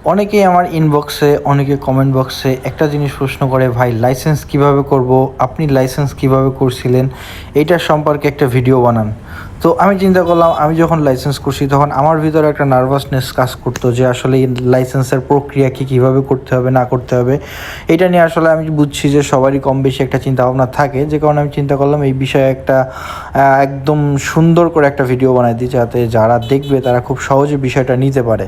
অনেকেই আমার ইনবক্সে, অনেকে কমেন্ট বক্সে একটা জিনিস প্রশ্ন করে, ভাই লাইসেন্স কিভাবে করব, আপনি লাইসেন্স কিভাবে করছিলেন, এইটার সম্পর্কে একটা ভিডিও বানান। তো আমি চিন্তা করলাম, আমি যখন লাইসেন্স করছি তখন আমার ভিতরে একটা নার্ভাসনেস কাজ করতো যে আসলে এই লাইসেন্সের প্রক্রিয়া কীভাবে করতে হবে না করতে হবে। এটা নিয়ে আসলে আমি বুঝছি যে সবারই কম বেশি একটা চিন্তাভাবনা থাকে, যে কারণে আমি চিন্তা করলাম এই বিষয়ে একটা একদম সুন্দর করে একটা ভিডিও বানাই দিই, যাতে যারা দেখবে তারা খুব সহজে বিষয়টা নিতে পারে।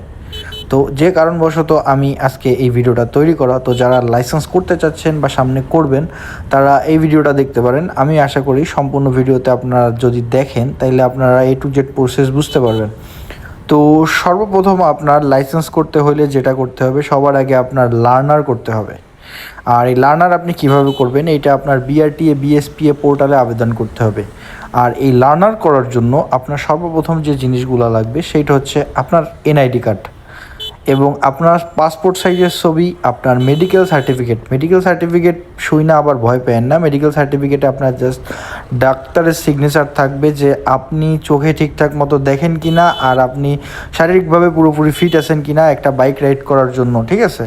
তো যে কারণবশত আমি আজকে এই ভিডিওটা তৈরি করা। তো যারা লাইসেন্স করতে চাচ্ছেন বা সামনে করবেন তারা এই ভিডিওটা দেখতে পারেন। আমি আশা করি সম্পূর্ণ ভিডিওতে আপনারা যদি দেখেন তাইলে আপনারা A to Z প্রসেস বুঝতে পারবেন। তো সর্বপ্রথম আপনার লাইসেন্স করতে হলে যেটা করতে হবে, সবার আগে আপনার লার্নার করতে হবে। আর এই লার্নার আপনি কিভাবে করবেন, এটা আপনার BRTA BSPA পোর্টালে আবেদন করতে হবে। আর এই লার্নার করার জন্য আপনার সর্বপ্রথম যে জিনিসগুলো লাগবে সেইটা হচ্ছে আপনার NID কার্ড এবং আপনার পাসপোর্ট সাইজের ছবি, আপনার মেডিকেল সার্টিফিকেট শুই না আবার ভয় পেয়েন না। মেডিকেল সার্টিফিকেটে আপনার জাস্ট ডাক্তারের সিগনেচার থাকবে যে আপনি চোখে ঠিকঠাক মতো দেখেন কি না, আর আপনি শারীরিকভাবে পুরোপুরি ফিট আছেন কি না একটা বাইক রাইড করার জন্য, ঠিক আছে।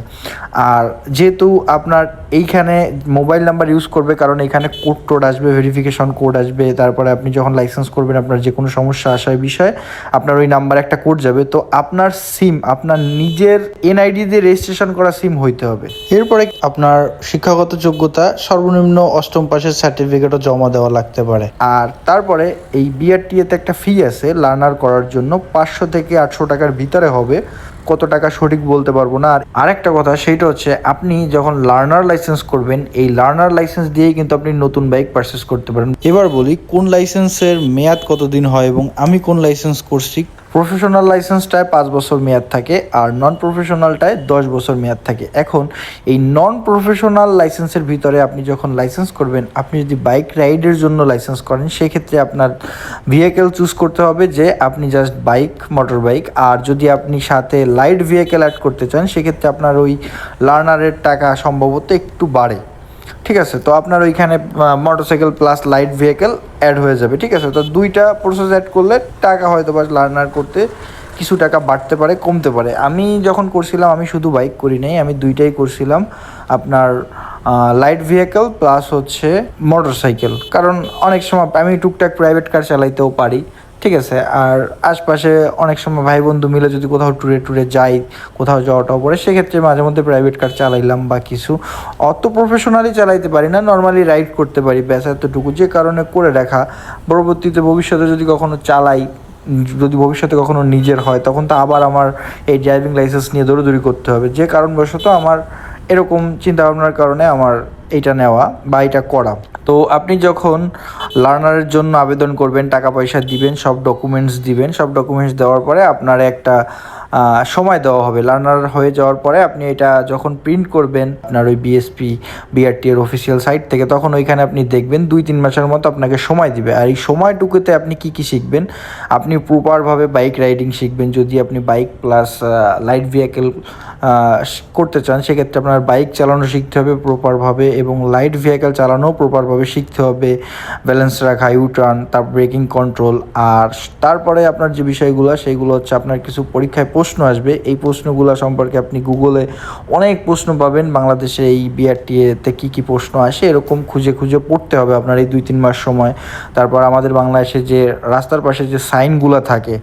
আর যেহেতু আপনার এইখানে মোবাইল নাম্বার ইউজ করবে, কারণ এখানে কোড আসবে, ভেরিফিকেশন কোড আসবে, তারপরে আপনি যখন লাইসেন্স করবেন আপনার যে কোনো সমস্যা আসার বিষয়ে আপনার ওই নাম্বার একটা কোড যাবে। তো আপনার সিম আপনার নিজের NID দিয়ে রেজিস্ট্রেশন করা সিম হইতে হবে। এরপরে আপনার শিক্ষাগত যোগ্যতা সর্বনিম্ন অষ্টম পাশের সার্টিফিকেটও জমা দেওয়া লাগতে পারে। আর তারপরে এই BRTA-তে একটা ফি আছে লার্নার করার জন্য, 500 থেকে 800 টাকার ভিতরে হবে, কত টাকা সঠিক বলতে পারবো না। আর আরেকটা কথা, সেইটা হচ্ছে আপনি যখন লার্নার লাইসেন্স করবেন, এই লার্নার লাইসেন্স দিয়েই কিন্তু আপনি নতুন বাইক পারচেস করতে পারেন। এবার বলি কোন লাইসেন্সের মেয়াদ কতদিন হয় এবং আমি কোন লাইসেন্স করছি। প্রফেশনাল লাইসেন্সটায় 5 বছর মেয়াদ থাকে আর নন প্রফেশনালটায় 10 বছর মেয়াদ থাকে। এখন এই নন প্রফেশনাল লাইসেন্সের ভিতরে আপনি যখন লাইসেন্স করবেন, আপনি যদি বাইক রাইডের জন্য লাইসেন্স করেন সেক্ষেত্রে আপনার ভেহিকেল চুজ করতে হবে যে আপনি জাস্ট বাইক, মোটর বাইক। আর যদি আপনি সাথে লাইট ভেহিকেল অ্যাড করতে চান সেক্ষেত্রে আপনার ওই লার্নারের টাকা সম্ভবত একটু বাড়ে, ঠিক আছে। তো আপনার ওইখানে motorcycle plus light vehicle add হয়ে যাবে, ঠিক আছে। তো দুইটা প্রসেস অ্যাড করলে টাকা হয়তো বা লার্নার করতে কিছু টাকা বাড়তে পারে, কমতে পারে। আমি যখন করছিলাম আমি শুধু বাইক করি নাই, আমি দুইটাই করছিলাম, আপনার লাইট ভেহিকেল প্লাস হচ্ছে মোটরসাইকেল। কারণ অনেক সময় আমি টুকটাক প্রাইভেট কার চালাইতেও পারি, ঠিক আছে। আর আশপাশে অনেক সময় ভাই বন্ধু মিলে যদি কোথাও ট্যুরে যাই, কোথাও যাওয়াটাও পড়ে, সেক্ষেত্রে মাঝে মধ্যে প্রাইভেট কার চালাইলাম বা কিছু। অত প্রফেশনালি চালাইতে পারি না, নর্মালি রাইড করতে পারি, ব্যাস এতটুকু। যে কারণে করে রাখা, পরবর্তীতে ভবিষ্যতে যদি কখনো চালাই, যদি ভবিষ্যতে কখনো নিজের হয়, তখন তো আবার আমার এই ড্রাইভিং লাইসেন্স নিয়ে দৌড়াদৌড়ি করতে হবে। যে কারণবশত আমার এরকম চিন্তাভাবনার কারণে আমার এইটা নেওয়া বা এটা করা। তো আপনি যখন লার্নারের জন্য আবেদন করবেন, টাকা পয়সা দিবেন, সব ডকুমেন্টস দিবেন, সব ডকুমেন্টস দেওয়ার পরে আপনার একটা সময় দেওয়া হবে। লার্নার হয়ে যাওয়ার পরে আপনি এটা যখন প্রিন্ট করবেন আপনার ওই BRTA এর অফিসিয়াল সাইট থেকে, তখন ওইখানে আপনি দেখবেন 2-3 মাসের মতো আপনাকে সময় দিবে। আর এই সময়টুকুতে আপনি কি শিখবেন, আপনি প্রপারভাবে বাইক রাইডিং শিখবেন। যদি আপনি বাইক প্লাস লাইট ভেহিকেল করতে চান সেক্ষেত্রে আপনার বাইক চালানো শিখতে হবে প্রপারভাবে এবং লাইট ভেহিকেল চালানোও প্রপারভাবে শিখতে হবে। ব্যালেন্স রাখা, ইউটার্ন, তারপর ব্রেকিং কন্ট্রোল। আর তারপরে আপনার যে বিষয়গুলো সেইগুলো হচ্ছে আপনার কিছু পরীক্ষায় প্রশ্ন আসবে। এই প্রশ্নগুলো সম্পর্কে আপনি গুগলে অনেক প্রশ্ন পাবেন, বাংলাদেশে এই BRTA-তে কী প্রশ্ন আসে এরকম খুঁজে পড়তে হবে আপনার এই 2-3 মাস সময়। তারপর আমাদের বাংলাদেশে যে রাস্তার পাশে যে সাইনগুলো থাকে,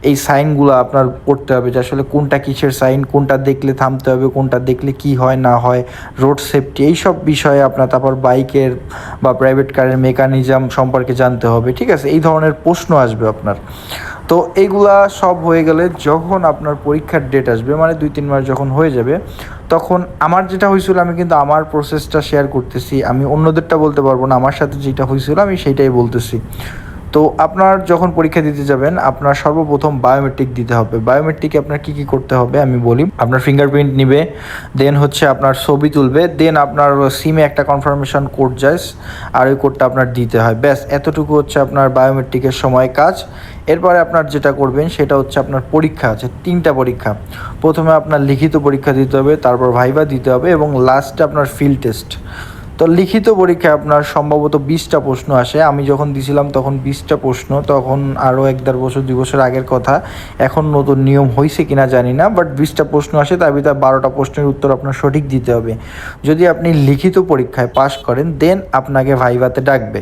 এই সাইনগুলো আপনার পড়তে হবে যে আসলে কোনটা কিসের সাইন, কোনটা দেখলে থামতে হবে, কোনটা দেখলে কি হয় না হয়, রোড সেফটি, এইসব বিষয়ে আপনার। তারপর বাইকের বা প্রাইভেট কারের মেকানিজম সম্পর্কে জানতে হবে, ঠিক আছে। এই ধরনের প্রশ্ন আসবে আপনার। তো এইগুলা সব হয়ে গেলে যখন আপনার পরীক্ষার ডেট আসবে, মানে 2-3 মাস যখন হয়ে যাবে, তখন আমার যেটা হয়েছিল, আমি কিন্তু আমার প্রসেসটা শেয়ার করতেছি, আমি অন্যদেরটা বলতে পারবো না। আমার সাথে যেটা হয়েছিল আমি সেইটাই বলতেছি। তো আপনার যখন পরীক্ষা দিতে যাবেন আপনার সর্বপ্রথম বায়োমেট্রিক দিতে হবে। বায়োমেট্রিকে আপনার কী করতে হবে আমি বলি। আপনার ফিঙ্গারপ্রিন্ট নিবে, দেন হচ্ছে আপনার ছবি তুলবে, দেন আপনার সিমে একটা কনফার্মেশন কোড যায়, আর ওই কোডটা আপনার দিতে হয়। ব্যাস এতটুকু হচ্ছে আপনার বায়োমেট্রিকের সময় কাজ। এরপরে আপনার যেটা করবেন সেটা হচ্ছে আপনার পরীক্ষা আছে 3টা পরীক্ষা। প্রথমে আপনার লিখিত পরীক্ষা দিতে হবে, তারপর ভাইভা দিতে হবে এবং লাস্টে আপনার ফিল্ড টেস্ট। তো তো লিখিত পরীক্ষায় আপনার সম্ভবত 20টা প্রশ্ন আসে। আমি যখন দিছিলাম তখন 20টা প্রশ্ন, তখন আরও 1-1.5 বছর 2 বছর আগের কথা, এখন নতুন নিয়ম হয়েছে কিনা জানি না, বাট 20টা প্রশ্ন আসে, তার ভিতরে 12টা প্রশ্নের উত্তর আপনার সঠিক দিতে হবে। যদি আপনি লিখিত পরীক্ষায় পাশ করেন দেন আপনাকে ভাইভাতে ডাকবে,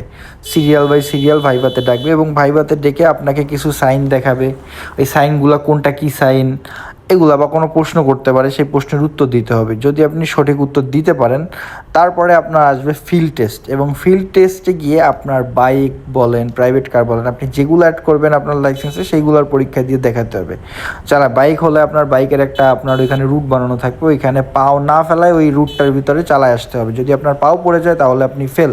সিরিয়াল বাই সিরিয়াল ভাইভাতে ডাকবে, এবং ভাইভাতে ডেকে আপনাকে কিছু সাইন দেখাবে। এই সাইনগুলো কোনটা কী সাইন এগুলা বা কোনো প্রশ্ন করতে পারে, সেই প্রশ্নের উত্তর দিতে হবে। যদি আপনি সঠিক উত্তর দিতে পারেন তারপরে আপনার আসবে ফিল্ড টেস্ট, এবং ফিল্ড টেস্টে গিয়ে আপনার বাইক বলেন, প্রাইভেট কার বলেন, আপনি যেগুলো অ্যাড করবেন আপনার লাইসেন্সে সেইগুলোর পরীক্ষা দিয়ে দেখাতে হবে। বাইক হলে আপনার বাইকের একটা আপনার ওইখানে রুট বানানো থাকবে, ওইখানে পাও না ফেলায় ওই রুটটার ভিতরে চালায় আসতে হবে। যদি আপনার পাও পড়ে যায় তাহলে আপনি ফেল,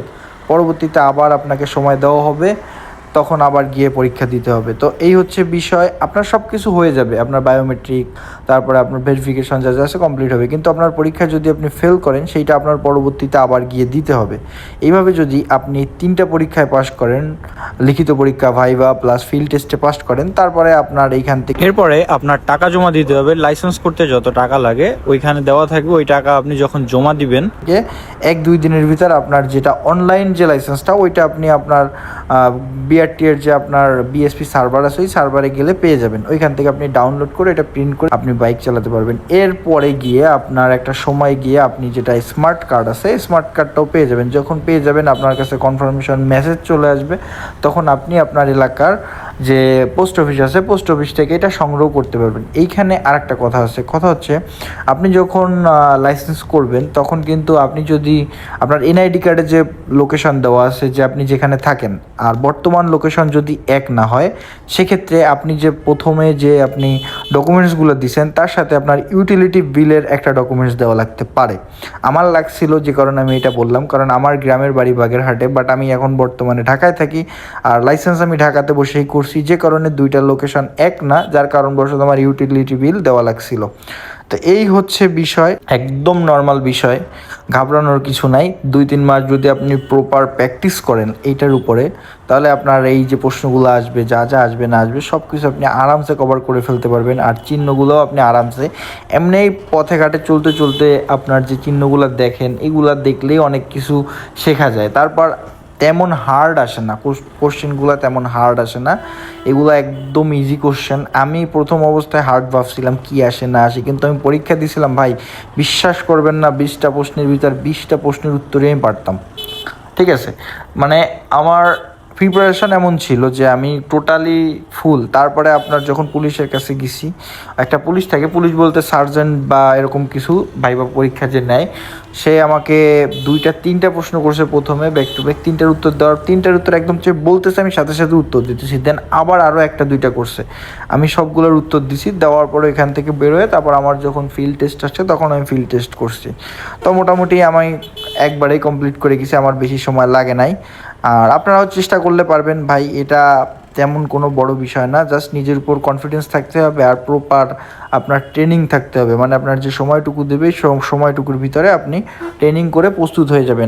পরবর্তীতে আবার আপনাকে সময় দেওয়া হবে, তখন আবার গিয়ে পরীক্ষা দিতে হবে। তো এই হচ্ছে বিষয়, আপনার সব কিছু হয়ে যাবে, আপনার বায়োমেট্রিক, তারপরে আপনার ভেরিফিকেশন যা যা আছে কমপ্লিট হবে, কিন্তু আপনার পরীক্ষা যদি আপনি ফেল করেন সেইটা আপনার পরবর্তীতে আবার গিয়ে দিতে হবে। এইভাবে যদি আপনি 3টা পরীক্ষায় পাশ করেন, লিখিত পরীক্ষা, ভাইভা প্লাস ফিল্ড টেস্টে পাস করেন, তারপরে আপনার এইখান থেকে এরপরে আপনার টাকা জমা দিতে হবে। লাইসেন্স করতে যত টাকা লাগে ওইখানে দেওয়া থাকবে, ওই টাকা আপনি যখন জমা দিবেন 1-2 দিনের ভিতর আপনার যেটা অনলাইন যে লাইসেন্সটা ওইটা আপনি আপনার বিআরটি এর যে আপনার বিএসপি সার্ভার আছে ওই সার্ভারে গেলে পেয়ে যাবেন। ওইখান থেকে আপনি ডাউনলোড করে এটা প্রিন্ট করে আপনি বাইক চালাতে পারবেন। এরপরে গিয়ে আপনার একটা সময় গিয়ে আপনি যেটা স্মার্ট কার্ড আছে স্মার্ট কার্ডটাও পেয়ে যাবেন। যখন পেয়ে যাবেন আপনার কাছে কনফার্মেশন মেসেজ চলে আসবে, তখন আপনি আপনার এলাকার যে পোস্ট অফিস আছে পোস্ট অফিস থেকে এটা সংগ্রহ করতে পারবেন। এইখানে আরেকটা কথা আছে, কথা হচ্ছে আপনি যখন লাইসেন্স করবেন তখন কিন্তু আপনি যদি আপনার এনআইডি কার্ডে যে লোকেশন দেওয়া আছে যে আপনি যেখানে থাকেন আর বর্তমান লোকেশন যদি এক না হয়, সেক্ষেত্রে আপনি যে প্রথমে যে আপনি ডকুমেন্টসগুলো দিছেন তার সাথে আপনার ইউটিলিটি বিলের একটা ডকুমেন্টস দেওয়া লাগতে পারে। আমার লাগছিল, যে কারণে আমি এটা বললাম, কারণ আমার গ্রামের বাড়ি বাগেরহাটে, বাট আমি এখন বর্তমানে ঢাকায় থাকি আর লাইসেন্স আমি ঢাকাতে বসেই করছি, যে কারণে 2টা লোকেশন এক না, যার কারণবশত আমার ইউটিলিটি বিল দেওয়া লাগছিল। তো এই হচ্ছে বিষয়, একদম নর্মাল বিষয়, ঘাবড়ানোর কিছু নাই। 2-3 মাস যদি আপনি প্রপার প্র্যাকটিস করেন এইটার উপরে, তাহলে আপনার এই যে প্রশ্নগুলো আসবে, যা যা আসবে না আসবে সব কিছু আপনি আরামসে কভার করে ফেলতে পারবেন। আর চিহ্নগুলোও আপনি আরামসে এমনি পথে ঘাটে চলতে চলতে আপনার যে চিহ্নগুলো দেখেন এগুলা দেখলেই অনেক কিছু শেখা যায়। তারপর তেমন হার্ড আসে না, কোশ্চেনগুলো তেমন হার্ড আসে না, এগুলো একদম ইজি কোশ্চেন। আমি প্রথম অবস্থায় হার্ড ভাবছিলাম কি আসে না আসে, কিন্তু আমি পরীক্ষা দিয়েছিলাম ভাই, বিশ্বাস করবেন না, 20টা প্রশ্নের ভিতর 20টা প্রশ্নের উত্তরে আমি পারতাম। ঠিক আছে, মানে আমার প্রিপারেশন এমন ছিল যে আমি টোটালি ফুল। তারপরে আপনার যখন পুলিশের কাছে গেছি, একটা পুলিশ থাকে, পুলিশ বলতে সার্জেন্ট বা এরকম কিছু ভাইবা পরীক্ষা যে নেয়, সে আমাকে 2-3টা প্রশ্ন করছে প্রথমে ব্যাক টু ব্যাক, 3টার উত্তর দেওয়ার 3টার উত্তর একদম বলতেছে, আমি সাথে সাথে উত্তর দিতেছি, দেন আবার আরও 1-2টা করছে, আমি সবগুলোর উত্তর দিছি, দেওয়ার পরে এখান থেকে বেরোয় তারপর আমার যখন ফিল্ড টেস্ট আসছে তখন আমি ফিল্ড টেস্ট করছি। তো মোটামুটি আমি একবারেই কমপ্লিট করে গেছি, আমার বেশি সময় লাগে নাই। আর আপনারাও চেষ্টা করলে পারবেন ভাই, এটা তেমন কোনো বড় বিষয় না, জাস্ট নিজের উপর কনফিডেন্স থাকতে হবে আর প্রপার আপনার ট্রেনিং থাকতে হবে। মানে আপনার যে সময়টুকু দেবে সেই সময়টুকুর ভিতরে আপনি ট্রেনিং করে প্রস্তুত হয়ে যাবেন।